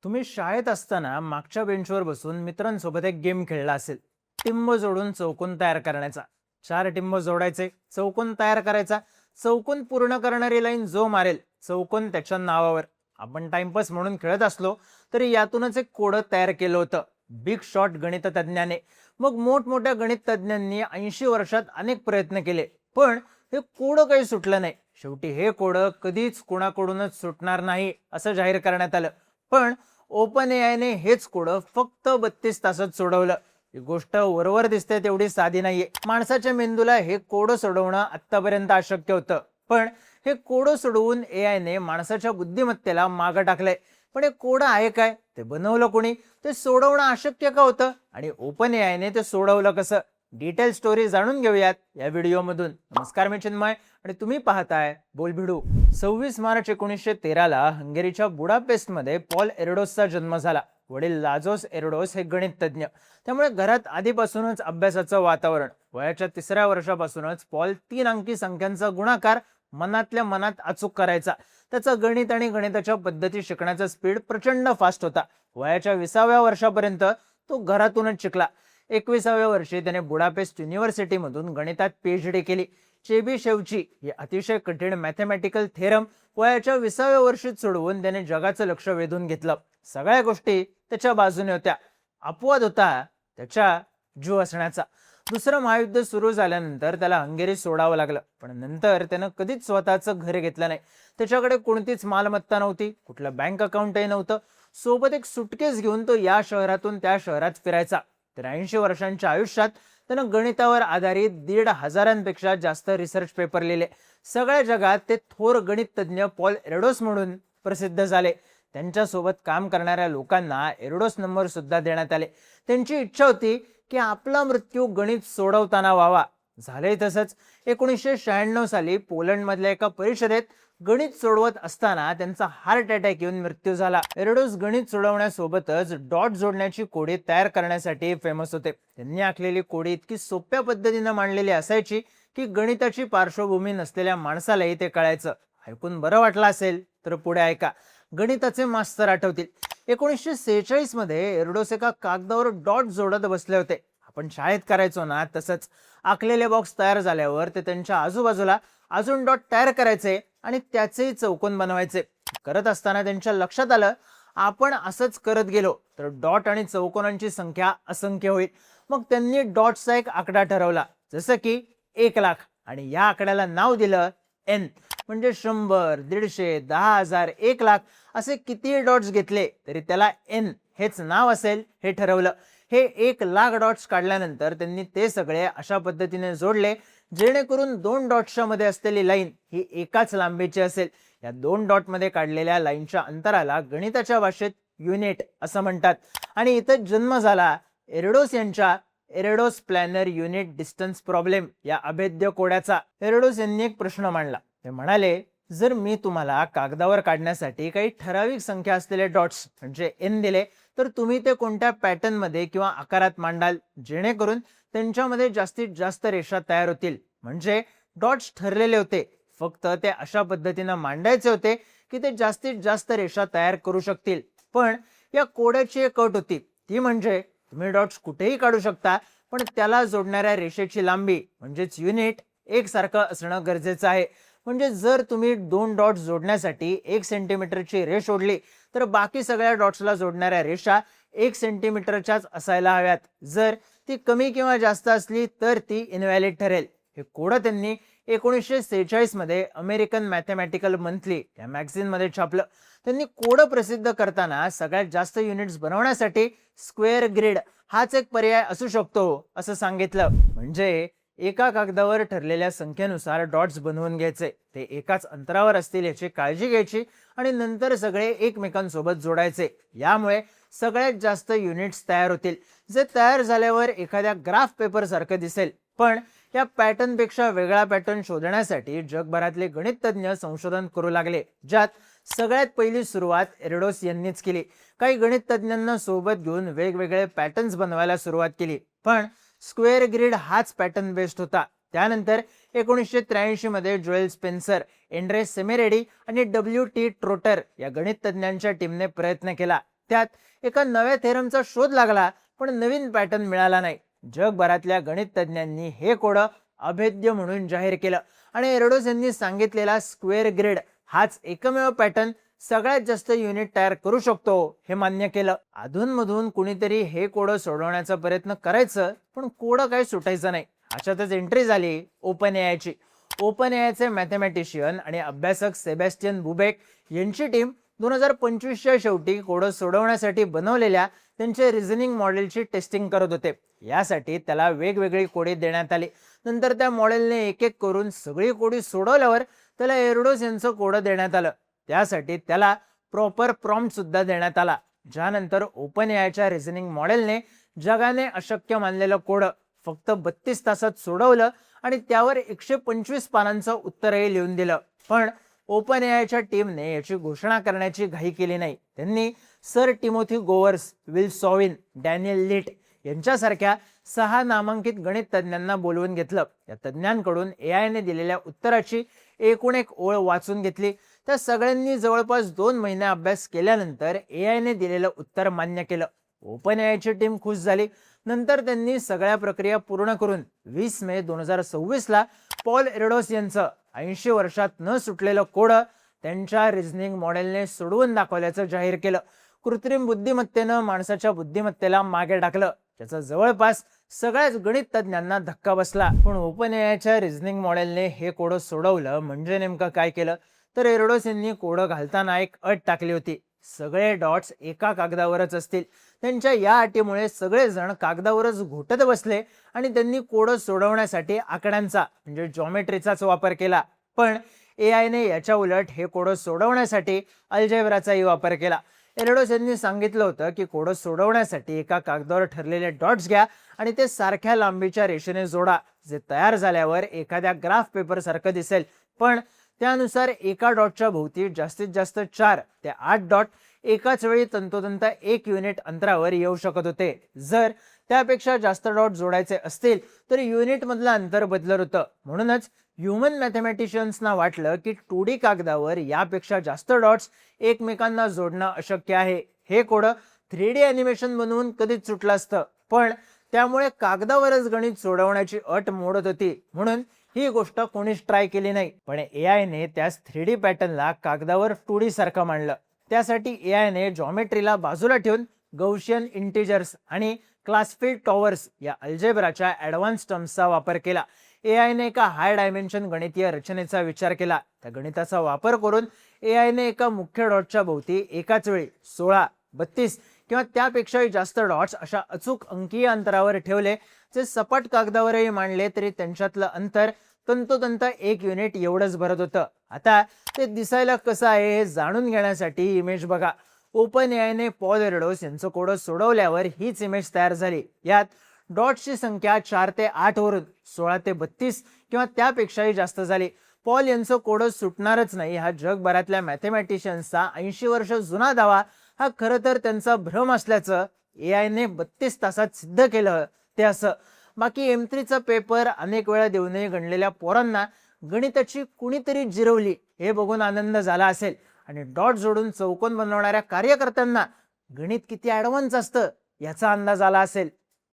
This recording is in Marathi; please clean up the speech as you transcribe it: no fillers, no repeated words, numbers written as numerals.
तुम्ही शाळेत असताना मागच्या बेंचवर बसून मित्रांसोबत एक गेम खेळला असेल. टिंब जोडून चौकोन तयार करण्याचा. चार टिंब जोडायचे, चौकोन तयार करायचा. चौकोन पूर्ण करणारी लाईन जो मारेल, चौकोन त्याच्या नावावर. आपण टाइमपास म्हणून खेळत असलो तरी यातूनच एक कोड तयार केलं होतं बिग शॉट गणिततज्ञाने. मग मोठमोठ्या गणिततज्ञांनी 80 वर्षात अनेक प्रयत्न केले, पण हे कोड काही सुटलं नाही. शेवटी हे कोड कधीच कोणाकडूनच सुटणार नाही असं जाहीर करण्यात आलं. पण ओपन एआयने हेच कोड फक्त 32 तासात सोडवलं. ही गोष्ट वरवर दिसते तेवढी साधी नाहीये. माणसाच्या मेंदूला हे कोड सोडवणं आतापर्यंत अशक्य होतं, पण हे कोड सोडवून एआयने माणसाच्या बुद्धिमत्तेला मागं टाकलंय. पण हे कोड आहे काय, ते बनवलं कोणी, ते सोडवणं अशक्य का होतं, आणि ओपन एआयने ते सोडवलं कसं? डिटेल स्टोरी जाणून घेऊयात या व्हिडिओमधून. नमस्कार, मी चिन्मय आणि तुम्ही पाहताय बोलभिडू. 26 मार्च 1913 हंगेरीच्या बुडापेस्टमध्ये पॉल एरडोसचा जन्म झाला. वडील लाजोस एरडोस हे गणिततज्ञ, त्यामुळे घरात आधीपासूनच अभ्यासाचं वातावरण. वयाच्या 3ऱ्या वर्षापासूनच पॉल 3 अंकी संख्यांचा गुणाकार मनातल्या मनात अचूक करायचा. त्याचा गणित आणि गणिताच्या पद्धती शिकण्याचा स्पीड प्रचंड फास्ट होता. वयाच्या 20व्या वर्षापर्यंत तो घरातूनच शिकला. 21व्या वर्षी त्याने बुडापेस्ट युनिव्हर्सिटीमधून गणितात पीएचडी केली. चेबिशेवची ही अतिशय कठीण मॅथमॅटिकल थेरम वयाच्या 20व्या वर्षीत सोडवून त्याने जगाचं लक्ष वेधून घेतलं. सगळ्या गोष्टी त्याच्या बाजूने होत्या. अपवाद होता त्याच्या जीव असण्याचा. दुसरं महायुद्ध सुरू झाल्यानंतर त्याला हंगेरी सोडावं लागलं, पण नंतर त्यानं कधीच स्वतःचं घर घेतलं नाही. त्याच्याकडे कोणतीच मालमत्ता नव्हती, कुठलं बँक अकाउंटही नव्हतं. सोबत एक सुटकेस घेऊन तो या शहरातून त्या शहरात फिरायचा. 83 वर्षांच्या आयुष्यात त्यानं गणितावर आधारित 1,500पेक्षा जास्त रिसर्च पेपर लिहिले. सगळ्या जगात ते थोर गणिततज्ञ पॉल एरडोस म्हणून प्रसिद्ध झाले. त्यांच्यासोबत काम करणाऱ्या लोकांना एरडोस नंबर सुद्धा देण्यात आले. त्यांची इच्छा होती की आपला मृत्यू गणित सोडवताना व्हावा. झाले तसंच. 1996 साली पोलंडमधल्या एका परिषदेत गणित सोडवत असताना त्यांचा हार्ट अटॅक येऊन मृत्यू झाला. एरडोस गणित सोडवण्यासोबतच डॉट जोडण्याची कोडी तयार करण्यासाठी फेमस होते. त्यांनी आखलेली कोडी इतकी सोप्या पद्धतीने मांडलेली असायची की गणिताची पार्श्वभूमी नसलेल्या माणसालाही ते कळायचं. ऐकून बरं वाटलं असेल तर पुढे ऐका. गणिताचे मास्तर आठवतील. 1946 मध्ये एरडोस एका कागदावर डॉट जोडत बसले होते. आपण शाळेत करायचो ना तसंच. आखलेले बॉक्स तयार झाल्यावर ते त्यांच्या आजूबाजूला अजून डॉट तयार करायचे आणि त्याचेही चौकोन बनवायचे. करत असताना त्यांच्या लक्षात आलं, आपण असंच करत गेलो तर डॉट आणि चौकोनांची संख्या असंख्य होईल. मग त्यांनी डॉटचा एक आकडा ठरवला, जसं की 1,00,000, आणि या आकड्याला नाव दिलं एन. म्हणजे 100, 150, 10,000, 1,00,000 असे कितीही डॉट्स घेतले तरी त्याला एन हेच नाव असेल हे ठरवलं. हे 1,00,000 डॉट्स काढल्यानंतर त्यांनी ते सगळे अशा पद्धतीने जोडले जेणेकरून 2 डॉट्सच्या मध्ये असलेली लाईन ही एकाच लांबीची असेल. या 2 डॉटमध्ये काढलेल्या लाईनच्या अंतराला गणिताच्या भाषेत युनिट असं म्हणतात. आणि इथं जन्म झाला एरडोस यांच्या एरडोस प्लॅनर युनिट डिस्टन्स प्रॉब्लेम या अभेद्य कोड्याचा. एरडोस यांनी एक प्रश्न मांडला. ते म्हणाले, जर मी तुम्हाला कागदावर काढण्यासाठी काही ठराविक संख्या असलेले डॉट्स म्हणजे एन दिले, तर तुम्ही ते कोणत्या पॅटर्न मध्ये किंवा आकारात मांडाल जेणेकरून त्यांच्यामध्ये जास्तीत जास्त रेषा तयार होतील. म्हणजे डॉट्स ठरलेले होते, फक्त ते अशा पद्धतीने मांडायचे होते की ते जास्तीत जास्त रेषा तयार करू शकतील. पण या कोड्याची एक अट होती, ती म्हणजे तुम्ही डॉट्स कुठेही काढू शकता, पण त्याला जोडणाऱ्या रेषेची लांबी म्हणजेच युनिट एकसारखं असणं गरजेचं आहे. म्हणजे जर तुम्ही 2 डॉट्स जोडण्यासाठी 1 सेंटीमीटरची रेष ओढली तर बाकी सगळ्या डॉट्सला जोडणाऱ्या रेषा 1 सेंटीमीटरच्याच असायला हव्यात. जर ती कमी किंवा जास्त असली तर ती इनव्हॅलिड ठरेल. हे कोड त्यांनी 1946 मध्ये अमेरिकन मॅथमॅटिकल मंथली या मॅगझिन मध्ये छापलं. त्यांनी कोड प्रसिद्ध करताना सगळ्यात जास्त युनिट्स बनवण्यासाठी स्क्वेअर ग्रिड हाच एक पर्याय असू शकतो असं सांगितलं. म्हणजे एका कागदावर ठरलेल्या संख्येनुसार डॉट्स बनवून घ्यायचे, ते एकाच अंतरावर असतील याची काळजी घ्यायची आणि नंतर सगळे एकमेकांसोबत जोडायचे. यामुळे सगळ्यात जास्त युनिट्स तयार होतील, जे तयार झाल्यावर एखाद्या ग्राफ पेपर सारखं दिसेल. पण या पॅटर्न पेक्षा वेगळा पॅटर्न शोधण्यासाठी जगभरातले गणिततज्ञ संशोधन करू लागले, ज्यात सगळ्यात पहिली सुरुवात एरडोस यांनीच केली. काही गणिततज्ञांना सोबत घेऊन वेगवेगळे पॅटर्न्स बनवायला सुरुवात केली, पण स्क्वेअर ग्रिड हाच पॅटर्न बेस्ड होता. त्यानंतर 1983 मध्ये जोएल स्पेन्सर, एंड्रे सेमेरेडी आणि W.T. ट्रोटर या गणिततज्ञांच्या टीमने प्रयत्न केला. त्यात एका नव्या थेरमचा शोध लागला, पण नवीन पॅटर्न मिळाला नाही. जगभरातल्या गणित तज्ज्ञांनी हे कोडं अभेद्य म्हणून जाहीर केलं आणि एरडोस यांनी सांगितलेला स्क्वेअर ग्रिड हाच एकमेव पॅटर्न सगळ्यात जास्त युनिट तयार करू शकतो हे मान्य केलं. अधूनमधून कुणीतरी हे कोडं सोडवण्याचा प्रयत्न करायचं, पण कोडं काही सुटायचं नाही. अशातच एंट्री झाली ओपन एआयची. ओपन एआयचे मॅथमॅटिशियन आणि अभ्यासक सेबॅस्टियन बुबेक यांची टीम 2025च्या शेवटी कोडं सोडवण्यासाठी बनवलेल्या त्यांच्या रिझनिंग मॉडेलची टेस्टिंग करत होते. यासाठी त्याला वेगवेगळी कोडी देण्यात आली. नंतर त्या मॉडेलने एक एक करून सगळी कोडी सोडवल्यावर त्याला एरडोस यांचं कोडं देण्यात आलं. त्यासाठी त्याला प्रॉपर प्रॉम्प्ट सुद्धा देण्यात आला. ज्यानंतर ओपन एआयच्या रिझनिंग मॉडेलने जगाने अशक्य मानलेलं कोडं फक्त 32 तासात सोडवलं आणि त्यावर 125 पानांचं उत्तरही लिहून दिलं. पण ओपन एआयच्या टीमने याची घोषणा करण्याची घाई केली नाही. त्यांनी sir Timothy Gowers, Will Sawin, Daniel Litt यांच्यासारख्या 6 नामांकित गणित तज्ज्ञांना बोलवून घेतलं. या तज्ज्ञांकडून एआयने दिलेल्या उत्तराची एकूण एक ओळ वाचून घेतली. त्या सगळ्यांनी जवळपास 2 महिने अभ्यास केल्यानंतर एआयने दिलेलं उत्तर मान्य केलं. ओपन एआयची टीम खुश झाली. नंतर त्यांनी सगळ्या प्रक्रिया पूर्ण करून 20 मे 2026ला पॉल एरडोस यांचं 80 वर्षात न सुटलेलं कोडं त्यांच्या रिझनिंग मॉडेलने सोडवून दाखवल्याचं जाहीर केलं. कृत्रिम बुद्धिमत्तेनं माणसाच्या बुद्धिमत्तेला मागे टाकलं, त्याचा जवळपास सगळ्याच गणित तज्ज्ञांना धक्का बसला. पण ओपन एआयच्या रिझनिंग मॉडेलने हे कोडं सोडवलं म्हणजे नेमकं काय केलं, तर एरडोस यांनी कोडं घालताना एक अट टाकली होती. सगळे डॉट्स एका कागदावरच असतील. त्यांच्या या अटीमुळे सगळेजण कागदावरच घोटत बसले आणि त्यांनी कोडं सोडवण्यासाठी आकड्यांचा म्हणजे जॉमेट्रीचाच वापर केला. पण एआयने याच्या उलट हे कोडं सोडवण्यासाठी अल्जेब्राचाही वापर केला. एरडोस यांनी सांगितलं होतं की कोडं सोडवण्यासाठी एका कागदावर ठरलेले डॉट्स घ्या आणि ते सारख्या लांबीच्या रेषेने जोडा, जे तयार झाल्यावर एखाद्या ग्राफ पेपर सारखं दिसेल. पण त्यानुसार एका डॉटच्या भोवती जास्तीत जास्त 4 ते 8 डॉट एकाच वेळी तंतोतंत 1 युनिट अंतरावर येऊ शकत होते. जर त्यापेक्षा जास्त डॉट जोडायचे असतील तर युनिट मधलं अंतर बदलत होतं. म्हणूनच ह्युमन मॅथमॅटिशियन्सना वाटलं की 2D कागदावर यापेक्षा जास्त डॉट्स एकमेकांना जोडणं अशक्य आहे. हे कोडं 3D ॲनिमेशन बनवून कधीच सुटलं असतं, पण त्यामुळे कागदावरच गणित सोडवण्याची अट मोडत होती. म्हणून ही गोष्ट कोणीच ट्राय केली नाही. पण एआयने त्याच 3D पॅटर्नला कागदावर 2D सारखं मांडलं. त्यासाठी एआयने जॉमेट्रीला बाजूला ठेवून गौशियन इंटिजर्स आणि क्लासफिल्ड टॉवर्स या अल्जेब्राच्या ॲडव्हान्स टर्म्सचा वापर केला. एआयने एका हाय डायमेन्शन गणितीय रचनेचा विचार केला. त्या गणिताचा वापर करून एआयने एका मुख्य डॉटच्या भोवती एकाच वेळी 16, 32 किंवा त्यापेक्षाही जास्त डॉट्स अशा अचूक अंकीय अंतरावर ठेवले, जे सपाट कागदावरही मांडले तरी त्यांच्यातलं अंतर तंतोतंत 1 युनिट एवढंच भरत होतं. आता ते दिसायला कसं आहे हे जाणून घेण्यासाठी इमेज बघा. ओपन एआयने पॉल एरडोस यांचं कोडं सोडवल्यावर हीच इमेज तयार झाली. यात डॉट्सची संख्या 4 ते 8 वरून 16 ते 32 किंवा त्यापेक्षाही जास्त झाली. पॉल यांचं कोडं सुटणारच नाही हा जगभरातल्या मॅथमॅटिशियन्सचा 80 वर्ष जुना दावा हा खरं तर त्यांचा भ्रम असल्याचं एआयने 32 तासात सिद्ध केलं. ते असं. बाकी M3चा पेपर अनेक वेळा देऊनही गणलेल्या पोरांना गणिताची कुणीतरी जिरवली हे बघून आनंद झाला असेल आणि डॉट जोडून चौकोन बनवणाऱ्या कार्यकर्त्यांना गणित किती ॲडव्हान्स असतं याचा अंदाज आला असेल.